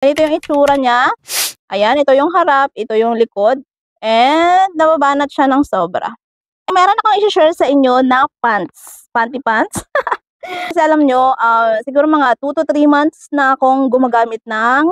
Ganito yung itsura niya. Ayan, ito yung harap, ito yung likod. And nababanat siya ng sobra. Meron akong i-share sa inyo na pants. Panty pants. Kasi alam nyo, siguro mga 2 to 3 months na akong gumagamit ng,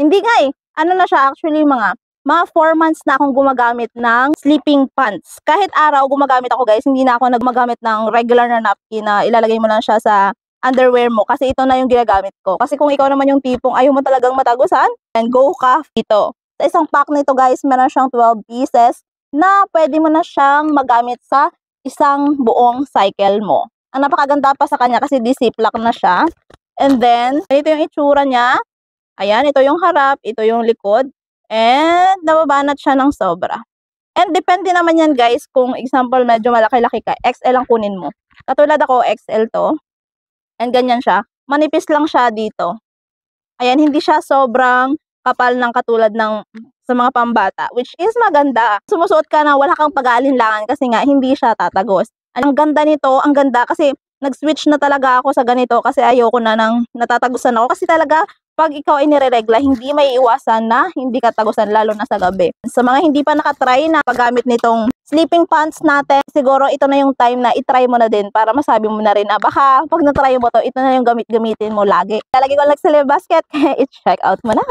hindi nga ano na siya actually mga 4 months na akong gumagamit ng sleeping pants. Kahit araw gumagamit ako guys, hindi na ako nagmagamit ng regular na napkin na ilalagay mo lang siya sa underwear mo kasi ito na yung ginagamit ko. Kasi kung ikaw naman yung tipong ayaw mo talagang matagusan, then go ka dito. Sa isang pack nito guys, meron siyang 12 pieces na pwede mo na siyang magamit sa isang buong cycle mo. Ang napakaganda pa sa kanya kasi di-ziplock na siya. And then, ito yung itsura niya. Ayan, ito yung harap, ito yung likod. And nababanat siya ng sobra. And depende naman yan guys, kung example medyo malaki-laki ka, XL ang kunin mo. Katulad ako, XL to. And ganyan siya. Manipis lang siya dito. Ayan, hindi siya sobrang kapal ng katulad ng sa mga pambata, which is maganda. Sumusuot ka na wala kang pag-aalinlangan kasi nga hindi siya tatagos. Ang ganda nito, ang ganda kasi nag-switch na talaga ako sa ganito kasi ayoko na nang natatagusan ako kasi talaga pag ikaw ay nireregla, hindi may iwasan na hindi ka tagusan lalo na sa gabi. Sa mga hindi pa nakatry na paggamit nitong sleeping pants natin, siguro ito na yung time na itry mo na din para masabi mo na rin na baka pag natry mo to, ito na yung gamit-gamitin mo lagi. Lalagay ko lang sa live basket, kaya i-check out mo na.